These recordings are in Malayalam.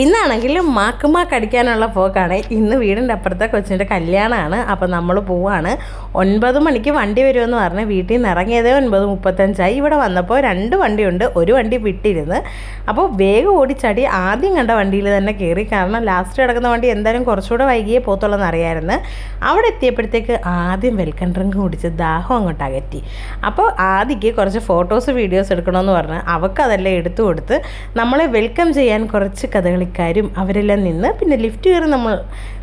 ഇന്നാണെങ്കിൽ മാക്കുമാക്കടിക്കാനുള്ള പോക്കാണ്. ഇന്ന് വീടിൻ്റെ അപ്പുറത്തെ കൊച്ചിൻ്റെ കല്യാണമാണ്. അപ്പോൾ നമ്മൾ പോവാണ്. 9 മണിക്ക് വണ്ടി വരുമെന്ന് പറഞ്ഞ് വീട്ടിൽ നിന്ന് ഇറങ്ങിയത് 9:35. ഇവിടെ വന്നപ്പോൾ 2 വണ്ടിയുണ്ട്, ഒരു വണ്ടി വിട്ടിരുന്ന്. അപ്പോൾ വേഗം ഓടിച്ചാടി ആദ്യം കണ്ട വണ്ടിയിൽ തന്നെ കയറി. കാരണം ലാസ്റ്റ് കിടക്കുന്ന വണ്ടി എന്തായാലും കുറച്ചുകൂടെ വൈകിയേ പോത്തുള്ളതെന്ന് അറിയാമായിരുന്നു. അവിടെ എത്തിയപ്പോഴത്തേക്ക് ആദ്യം വെൽക്കം ഡ്രിങ്ക് കുടിച്ച് ദാഹം അങ്ങോട്ട് അകറ്റി. അപ്പോൾ ആദ്യക്ക് കുറച്ച് ഫോട്ടോസ് വീഡിയോസ് എടുക്കണമെന്ന് പറഞ്ഞ് അവൾക്കതെല്ലാം എടുത്തു കൊടുത്ത് നമ്മളെ വെൽക്കം ചെയ്യാൻ കുറച്ച് കഥകളിക്കാരും അവരെല്ലാം നിന്ന് പിന്നെ ലിഫ്റ്റ് കയറി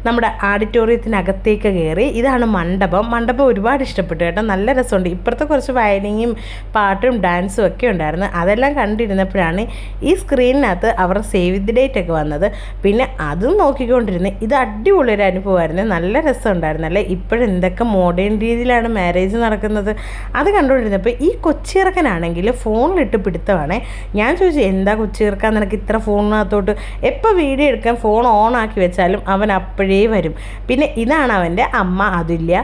നമ്മുടെ ആഡിറ്റോറിയത്തിനകത്തേക്ക് കയറി. ഇതാണ് മണ്ഡപം ഒരുപാട് ഇഷ്ടപ്പെട്ടു കേട്ടോ, നല്ല രസമുണ്ട്. ഇപ്പുറത്തെ കുറച്ച് വയലിങ്ങും പാട്ടും ഡാൻസും ഒക്കെ ഉണ്ടായിരുന്നു. അതെല്ലാം കണ്ടിരുന്നപ്പോഴാണ് ഈ സ്ക്രീനിനകത്ത് അവർ സേവ് ദി ഡേറ്റ് ഒക്കെ വന്നത്. പിന്നെ അതും നോക്കിക്കൊണ്ടിരുന്നത്. ഇത് അടിപൊളിയൊരു അനുഭവമായിരുന്നു, നല്ല രസമുണ്ടായിരുന്നല്ലേ. ഇപ്പോഴെന്തൊക്കെ മോഡേൺ രീതിയിലാണ് മാരേജ് നടക്കുന്നത് അത് കണ്ടുകൊണ്ടിരുന്നപ്പോൾ ഈ കൊച്ചിറക്കനാണെങ്കിൽ ഫോണിലിട്ട് പിടുത്തമാണ്. ഞാൻ ചോദിച്ചു, എന്താ കൊച്ചിറക്കാൻ നിനക്ക് ഇത്ര ഫോണിനകത്തോട്ട്? എപ്പോൾ വീഡിയോ എടുക്കാൻ ഫോൺ ഓൺ ആക്കി വെച്ചാലും അവൻ അപ്പോഴേ വരും. പിന്നെ ഇതാണ് അവൻ്റെ അമ്മ അതുല്യ.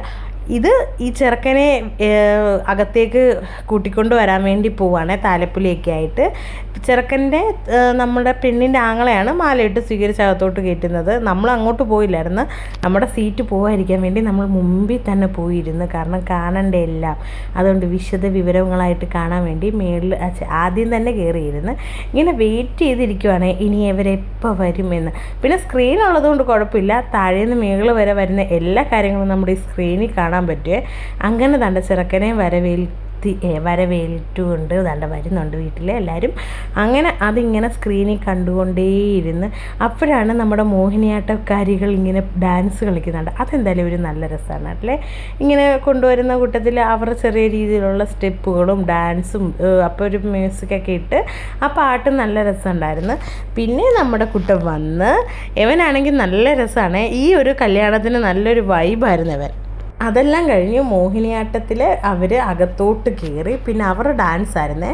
ഇത് ഈ ചെറുക്കനെ അകത്തേക്ക് കൂട്ടിക്കൊണ്ട് വരാൻ വേണ്ടി പോവാണ്, താലപ്പൊലിയൊക്കെ ആയിട്ട്. ചെറുക്കൻ്റെ നമ്മുടെ പെണ്ണിൻ്റെ ആങ്ങളെയാണ് മാലയിട്ട് സ്വീകരിച്ച് അകത്തോട്ട് കയറ്റുന്നത്. നമ്മൾ അങ്ങോട്ട് പോയില്ലായിരുന്നു, നമ്മുടെ സീറ്റ് പോകാതിരിക്കാൻ വേണ്ടി നമ്മൾ മുമ്പിൽ തന്നെ പോയിരുന്നു. കാരണം കാണണ്ടേ എല്ലാം, അതുകൊണ്ട് വിശദ വിവരങ്ങളായിട്ട് കാണാൻ വേണ്ടി മേളിൽ ആദ്യം തന്നെ കയറിയിരുന്നു. ഇങ്ങനെ വെയിറ്റ് ചെയ്തിരിക്കുവാണ് ഇനി ഇവരെപ്പോൾ വരുമെന്ന്. പിന്നെ സ്ക്രീൻ ഉള്ളതുകൊണ്ട് കുഴപ്പമില്ല, താഴേന്ന് മേളിൽ വരെ വരുന്ന എല്ലാ കാര്യങ്ങളും നമ്മുടെ ഈ സ്ക്രീനിൽ കാണാൻ പറ്റുമേ. അങ്ങനെ തൻ്റെ ചെറുക്കനെ വരവേറ്റുകൊണ്ട് വരുന്നുണ്ട് വീട്ടിൽ എല്ലാവരും. അങ്ങനെ അതിങ്ങനെ സ്ക്രീനിൽ കണ്ടുകൊണ്ടേയിരുന്ന് അപ്പോഴാണ് നമ്മുടെ മോഹിനിയാട്ടക്കാരികൾ ഇങ്ങനെ ഡാൻസ് കളിക്കുന്നുണ്ട്. അതെന്തായാലും ഒരു നല്ല രസമാണ് അല്ലേ. ഇങ്ങനെ കൊണ്ടുവരുന്ന കൂട്ടത്തിൽ അവർ ചെറിയ രീതിയിലുള്ള സ്റ്റെപ്പുകളും ഡാൻസും അപ്പോൾ ഒരു മ്യൂസിക്കൊക്കെ ഇട്ട് ആ പാട്ട് നല്ല രസമുണ്ടായിരുന്നു. പിന്നെ നമ്മുടെ കുട്ടൻ വന്ന് ഇവനാണെങ്കിൽ നല്ല രസമാണ്. ഈ ഒരു കല്യാണത്തിന് നല്ലൊരു വൈബായിരുന്നു ഇവൻ. അതെല്ലാം കഴിഞ്ഞ് മോഹിനിയാട്ടത്തിൽ അവർ അകത്തോട്ട് കയറി. പിന്നെ അവർ ഡാൻസ് ആയിരുന്നേ.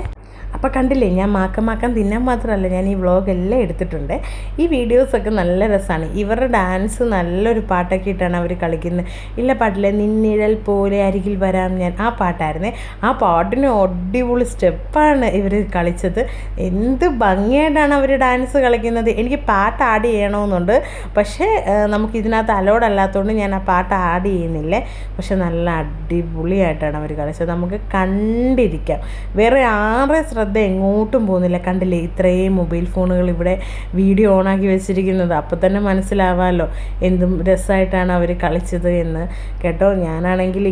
അപ്പോൾ കണ്ടില്ലേ, ഞാൻ മാക്കം തിന്നാൻ മാത്രമല്ല ഞാൻ ഈ വ്ളോഗെല്ലാം എടുത്തിട്ടുണ്ട്. ഈ വീഡിയോസൊക്കെ നല്ല രസമാണ്. ഇവരുടെ ഡാൻസ് നല്ലൊരു പാട്ടൊക്കെ ഇട്ടാണ് അവർ കളിക്കുന്നത്. ഇല്ല പാട്ടില്ലേ, നിന്നിഴൽ പോലെ അരികിൽ വരാം ഞാൻ, ആ പാട്ടായിരുന്നേ. ആ പാട്ടിന് അടിപൊളി സ്റ്റെപ്പാണ് ഇവർ കളിച്ചത്. എന്ത് ഭംഗിയായിട്ടാണ് അവർ ഡാൻസ് കളിക്കുന്നത്. എനിക്ക് പാട്ട് ആഡ് ചെയ്യണമെന്നുണ്ട്, പക്ഷേ നമുക്കിതിനകത്ത് അലോഡ് അല്ലാത്തതുകൊണ്ട് ഞാൻ ആ പാട്ട് ആഡ് ചെയ്യുന്നില്ലേ. പക്ഷെ നല്ല അടിപൊളിയായിട്ടാണ് അവർ കളിച്ചത്, നമുക്ക് കണ്ടിരിക്കാം. വേറെ ആരെ ശ്രദ്ധ എങ്ങോട്ടും പോകുന്നില്ല. കണ്ടില്ലേ, ഇത്രയും മൊബൈൽ ഫോണുകൾ ഇവിടെ വീഡിയോ ഓണാക്കി വെച്ചിരിക്കുന്നത്. അപ്പോൾ തന്നെ മനസ്സിലാവാമല്ലോ എന്തും രസമായിട്ടാണ് അവർ കളിച്ചത് എന്ന് കേട്ടോ. ഞാനാണെങ്കിൽ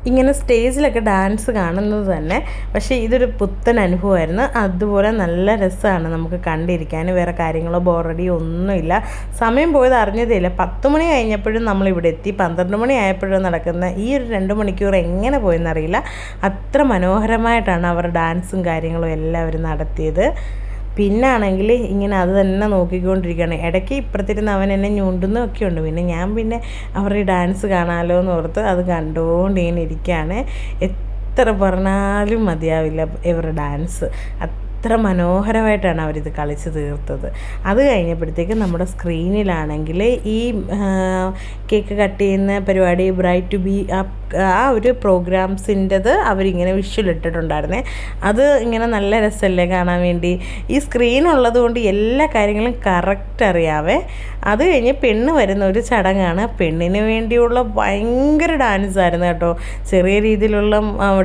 ഇങ്ങനെ സ്റ്റേജിലൊക്കെ ഡാൻസ് കാണുന്നത് തന്നെ, പക്ഷേ ഇതൊരു പുത്തൻ അനുഭവമായിരുന്നു. അതുപോലെ നല്ല രസമാണ് നമുക്ക് കണ്ടിരിക്കാൻ. വേറെ കാര്യങ്ങളോ ബോറടിയോ ഒന്നുമില്ല. സമയം പോയത് അറിഞ്ഞതേയില്ല. 10 മണി കഴിഞ്ഞപ്പോഴും നമ്മളിവിടെ എത്തി. 12 മണി ആയപ്പോഴും നടക്കുന്ന ഈ ഒരു 2 മണിക്കൂർ എങ്ങനെ പോയെന്നറിയില്ല. അത്ര മനോഹരമായിട്ടാണ് അവർ ഡാൻസും കാര്യങ്ങളും എല്ലാവരും നടത്തിയത്. പിന്നാണെങ്കിൽ ഇങ്ങനെ അത് തന്നെ നോക്കിക്കൊണ്ടിരിക്കുകയാണ്. ഇടയ്ക്ക് ഇപ്പുറത്തിരുന്ന് അവൻ എന്നെ ഞൂണ്ടുന്നൊക്കെ ഉണ്ട്. പിന്നെ അവരുടെ ഡാൻസ് കാണാമല്ലോ എന്ന് ഓർത്ത് അത് കണ്ടുകൊണ്ട് ഇങ്ങനെ ഇരിക്കുകയാണ്. എത്ര പറഞ്ഞാലും മതിയാവില്ല ഇവരുടെ ഡാൻസ്. അത്ര മനോഹരമായിട്ടാണ് അവരിത് കളിച്ച് തീർത്തത്. അത് കഴിഞ്ഞപ്പോഴത്തേക്ക് നമ്മുടെ സ്ക്രീനിലാണെങ്കിൽ ഈ കേക്ക് കട്ട് ചെയ്യുന്ന പരിപാടി ബ്രൈറ്റ് ടു ബി ആ ഒരു പ്രോഗ്രാംസിൻ്റെത് അവരിങ്ങനെ വിഷ്വൽ ഇട്ടിട്ടുണ്ടായിരുന്നേ. അത് ഇങ്ങനെ നല്ല രസമല്ലേ കാണാൻ വേണ്ടി. ഈ സ്ക്രീൻ ഉള്ളത് കൊണ്ട് എല്ലാ കാര്യങ്ങളും കറക്റ്റ് അറിയാവേ. അത് കഴിഞ്ഞ് പെണ്ണ് വരുന്ന ഒരു ചടങ്ങാണ്. പെണ്ണിന് വേണ്ടിയുള്ള ഭയങ്കര ഡാൻസായിരുന്നു കേട്ടോ. ചെറിയ രീതിയിലുള്ള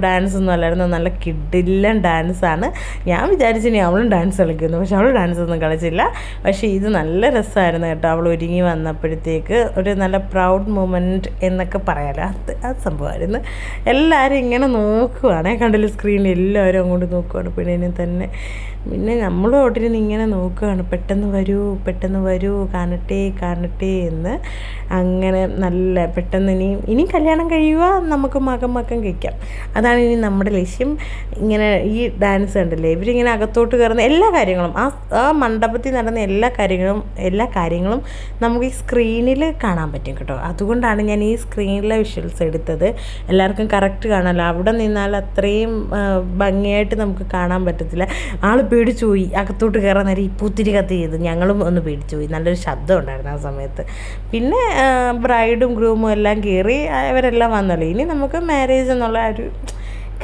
ഡാൻസൊന്നും അല്ലായിരുന്നു, നല്ല കിഡിലൻ ഡാൻസാണ്. ഞാൻ വിചാരിച്ചിനി അവളും ഡാൻസ് കളിക്കുന്നു, പക്ഷെ അവൾ ഡാൻസ് ഒന്നും കളിച്ചില്ല. പക്ഷേ ഇത് നല്ല രസമായിരുന്നു കേട്ടോ. അവൾ ഒരുങ്ങി വന്നപ്പോഴത്തേക്ക് ഒരു നല്ല പ്രൗഡ് മൊമെൻറ്റ് എന്നൊക്കെ പറയാമല്ലോ, അത് സംഭവമായിരുന്നു. എല്ലാവരും ഇങ്ങനെ നോക്കുവാണേ, കണ്ടില്ല സ്ക്രീനിൽ എല്ലാവരും അങ്ങോട്ട് നോക്കുവാണ് പെണ്ണിനെ തന്നെ. പിന്നെ നമ്മൾ ഓട്ടിരുന്ന് ഇങ്ങനെ നോക്കുകയാണ്, പെട്ടെന്ന് വരൂ കാണട്ടെ എന്ന്. അങ്ങനെ നല്ല പെട്ടെന്ന് ഇനി കല്യാണം കഴിയുക, നമുക്ക് മകം കഴിക്കാം, അതാണ് ഇനി നമ്മുടെ ലക്ഷ്യം. ഇങ്ങനെ ഈ ഡാൻസ് കണ്ടില്ലേ, ഇവരിങ്ങനെ അകത്തോട്ട് കയറുന്ന എല്ലാ കാര്യങ്ങളും ആ മണ്ഡപത്തിൽ നടന്ന എല്ലാ കാര്യങ്ങളും നമുക്ക് ഈ സ്ക്രീനിൽ കാണാൻ പറ്റും കേട്ടോ. അതുകൊണ്ടാണ് ഞാൻ ഈ സ്ക്രീനിലെ വിഷ്വൽസ് എടുത്തത്. എല്ലാവർക്കും കറക്റ്റ് കാണാമല്ലോ. അവിടെ നിന്നാൽ അത്രയും ഭംഗിയായിട്ട് നമുക്ക് കാണാൻ പറ്റത്തില്ല. ആൾ പേടിച്ചു പോയി, അകത്തോട്ട് കയറാൻ നേരം ഈ പൂത്തിരി കത്തി ചെയ്ത് ഞങ്ങളും ഒന്ന് പേടിച്ചു പോയി. നല്ലൊരു ശബ്ദം ഉണ്ടായിരുന്നു ആ സമയത്ത്. പിന്നെ ബ്രൈഡും ഗ്രൂമും എല്ലാം കയറി അവരെല്ലാം വന്നല്ലോ. ഇനി നമുക്ക് മാരേജ് എന്നുള്ള ഒരു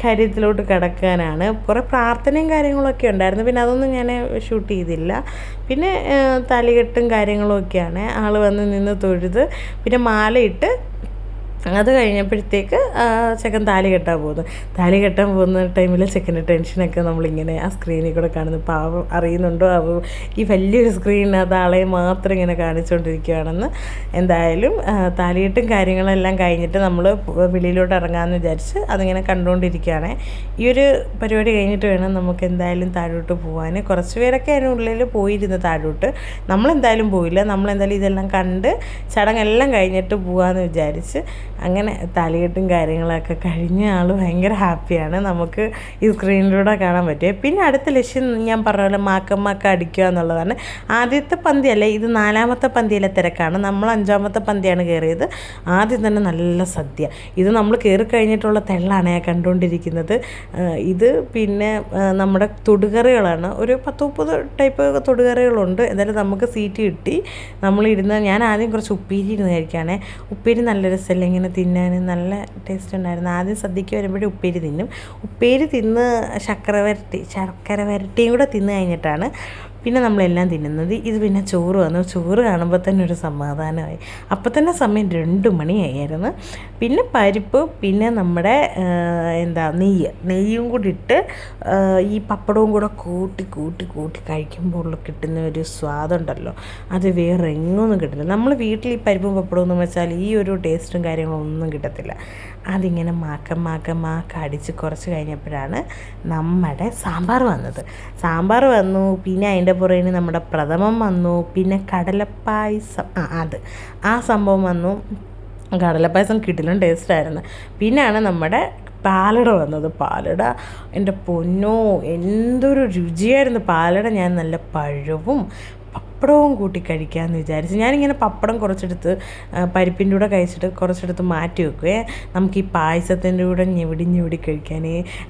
കാര്യത്തിലോട്ട് കിടക്കാനാണ്. കുറേ പ്രാർത്ഥനയും കാര്യങ്ങളൊക്കെ ഉണ്ടായിരുന്നു, പിന്നെ അതൊന്നും ഞാൻ ഷൂട്ട് ചെയ്തില്ല. പിന്നെ താലികെട്ടും കാര്യങ്ങളും ഒക്കെയാണ്. ആൾ വന്ന് നിന്ന് തൊഴുത് പിന്നെ മാലയിട്ട് അത് കഴിഞ്ഞപ്പോഴത്തേക്ക് ചെക്കൻ താലി കെട്ടാൻ പോകുന്നു. താലി കെട്ടാൻ പോകുന്ന ടൈമിൽ ചെക്കൻ്റെ ടെൻഷനൊക്കെ നമ്മളിങ്ങനെ ആ സ്ക്രീനിൽ കൂടെ കാണുന്നു. പാവം അറിയുന്നുണ്ടോ ഈ വലിയൊരു സ്ക്രീനിനകത്ത് ആളെ മാത്രം ഇങ്ങനെ കാണിച്ചുകൊണ്ടിരിക്കുകയാണെന്ന്. എന്തായാലും താലികെട്ടും കാര്യങ്ങളെല്ലാം കഴിഞ്ഞിട്ട് നമ്മൾ വെളിയിലോട്ട് ഇറങ്ങാമെന്ന് വിചാരിച്ച് അതിങ്ങനെ കണ്ടുകൊണ്ടിരിക്കുകയാണ്. ഈ ഒരു പരിപാടി കഴിഞ്ഞിട്ട് വേണം നമുക്ക് എന്തായാലും താഴോട്ട് പോകാൻ. കുറച്ച് പേരൊക്കെ അതിനുള്ളിൽ പോയിരുന്നു താഴോട്ട്. നമ്മളെന്തായാലും പോയില്ല. നമ്മളെന്തായാലും ഇതെല്ലാം കണ്ട് ചടങ്ങെല്ലാം കഴിഞ്ഞിട്ട് പോകാമെന്ന് വിചാരിച്ച് അങ്ങനെ താലികെട്ടും കാര്യങ്ങളൊക്കെ കഴിഞ്ഞ് ആൾ ഭയങ്കര ഹാപ്പിയാണ്. നമുക്ക് ഈ സ്ക്രീനിലൂടെ കാണാൻ പറ്റും. പിന്നെ അടുത്ത ലക്ഷ്യം ഞാൻ പറഞ്ഞ പോലെ മാക്കമ്മക്ക അടിക്കുക എന്നുള്ളതാണ്. ആദ്യത്തെ പന്തിയല്ലേ ഇത്, 4ാമത്തെ പന്തിയിലെ തിരക്കാണ്. നമ്മൾ 5ാമത്തെ പന്തിയാണ് കയറിയത്. ആദ്യം തന്നെ നല്ല സദ്യ. ഇത് നമ്മൾ കയറി കഴിഞ്ഞിട്ടുള്ള തെള്ളാണ് ഞാൻ കണ്ടുകൊണ്ടിരിക്കുന്നത്. ഇത് പിന്നെ നമ്മുടെ തൊടുകറികളാണ്. ഒരു 10-30 ടൈപ്പ് തൊടുകറികളുണ്ട്. എന്തായാലും നമുക്ക് സീറ്റ് കിട്ടി. നമ്മളിരുന്ന് ഞാൻ ആദ്യം കുറച്ച് ഉപ്പേരി ഇരുന്ന് കഴിക്കുകയാണേ. ഉപ്പേരി നല്ല രസമല്ല ഇങ്ങനെ തിന്നാൻ, നല്ല ടേസ്റ്റ് ഉണ്ടായിരുന്നു. ആദ്യം സദ്യക്ക് വരുമ്പോഴേ ഉപ്പേരി തിന്നും. ഉപ്പേരി തിന്ന് ശർക്കര വരട്ടിയും കൂടെ തിന്ന് കഴിഞ്ഞിട്ടാണ് പിന്നെ നമ്മളെല്ലാം തിന്നുന്നത്. ഇത് പിന്നെ ചോറ് വന്നു. ചോറ് കാണുമ്പോൾ തന്നെ ഒരു സമാധാനമായി. അപ്പം തന്നെ സമയം 2 മണിയായിരുന്നു. പിന്നെ പരിപ്പ്, പിന്നെ നമ്മുടെ നെയ്യും കൂടി ഇട്ട് ഈ പപ്പടവും കൂടെ കൂട്ടി കഴിക്കുമ്പോൾ കിട്ടുന്ന ഒരു സ്വാദുണ്ടല്ലോ, അത് വേറെ എങ്ങൊന്നും കിട്ടില്ല. നമ്മൾ വീട്ടിൽ ഈ പരിപ്പും പപ്പടവും എന്ന് വെച്ചാൽ ഈ ഒരു ടേസ്റ്റും കാര്യങ്ങളൊന്നും കിട്ടത്തില്ല. അതിങ്ങനെ മാക്ക അടിച്ച് കുറച്ച് കഴിഞ്ഞപ്പോഴാണ് നമ്മുടെ സാമ്പാർ വന്നത്. സാമ്പാർ വന്നു, പിന്നെ അതിൻ്റെ പുറകിന് നമ്മുടെ പ്രഥമൻ വന്നു, പിന്നെ കടലപ്പായസം ആ സംഭവം വന്നു. കടലപ്പായസം കിട്ടിലും ടേസ്റ്റായിരുന്നു. പിന്നെയാണ് നമ്മുടെ പാലട വന്നത്. പാലട എൻ്റെ പൊന്നോ എന്തൊരു രുചിയായിരുന്നു പാലട. ഞാൻ നല്ല പഴവും പപ്പടവും കൂട്ടി കഴിക്കാമെന്ന് വിചാരിച്ചു. ഞാനിങ്ങനെ പപ്പടം കുറച്ചെടുത്ത് പരിപ്പിൻ്റെ കൂടെ കഴിച്ചിട്ട് കുറച്ചെടുത്ത് മാറ്റി വെക്കുവേ. നമുക്ക് ഈ പായസത്തിൻ്റെ കൂടെ ഞെവിടി കഴിക്കാൻ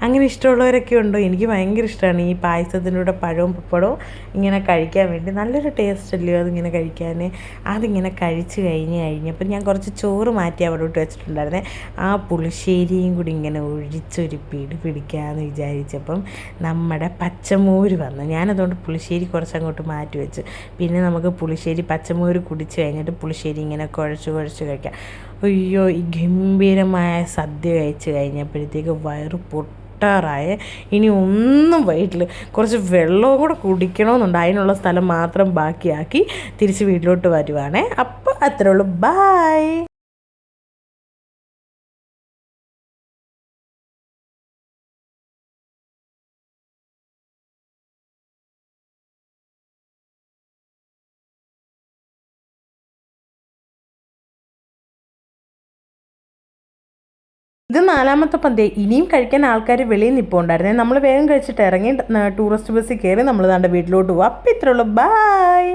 അങ്ങനെ ഇഷ്ടമുള്ളവരൊക്കെ ഉണ്ടോ? എനിക്ക് ഭയങ്കര ഇഷ്ടമാണ് ഈ പായസത്തിൻ്റെ കൂടെ പഴവും പപ്പടവും ഇങ്ങനെ കഴിക്കാൻ വേണ്ടി. നല്ലൊരു ടേസ്റ്റ് അല്ലയോ അതിങ്ങനെ കഴിക്കാൻ. അതിങ്ങനെ കഴിച്ച് കഴിഞ്ഞപ്പോൾ ഞാൻ കുറച്ച് ചോറ് മാറ്റി അവിടോട്ട് വെച്ചിട്ടുണ്ടായിരുന്നേ. ആ പുളിശ്ശേരിയും കൂടി ഇങ്ങനെ ഒഴിച്ചൊരു പിടിക്കാമെന്ന് വിചാരിച്ചപ്പം നമ്മുടെ പച്ചമോര് വന്നു. ഞാനതുകൊണ്ട് പുളിശ്ശേരി കുറച്ചങ്ങോട്ട് മാറ്റി വെച്ച്. പിന്നെ നമുക്ക് പുളിശ്ശേരി പച്ചമോര് കുടിച്ച് കഴിഞ്ഞിട്ട് പുളിശ്ശേരി ഇങ്ങനെ കുഴച്ച് കഴിക്കാം. അയ്യോ, ഈ ഗംഭീരമായ സദ്യ കഴിച്ച് കഴിഞ്ഞപ്പോഴത്തേക്ക് വയറ് പൊട്ടാറായ. ഇനി ഒന്നും വയറ്റിൽ കുറച്ച് വെള്ളവും കൂടെ കുടിക്കണമെന്നുണ്ട്. അതിനുള്ള സ്ഥലം മാത്രം ബാക്കിയാക്കി തിരിച്ച് വീട്ടിലോട്ട് വരുവാണേ. അപ്പോൾ അത്രേ ഉള്ളൂ. ബായ്. ഇത് 4ാമത്തെ പന്തി. ഇനിയും കഴിക്കാൻ ആൾക്കാർ വെളിയിൽ നിൽപ്പുണ്ടായിരുന്നേ. നമ്മൾ വേഗം കഴിച്ചിട്ട് ഇറങ്ങി ടൂറിസ്റ്റ് ബസ്സിൽ കയറി നമ്മൾ വീട്ടിലോട്ട് പോവാം. അപ്പം ഇത്രേ ഉള്ളൂ. ബായ്.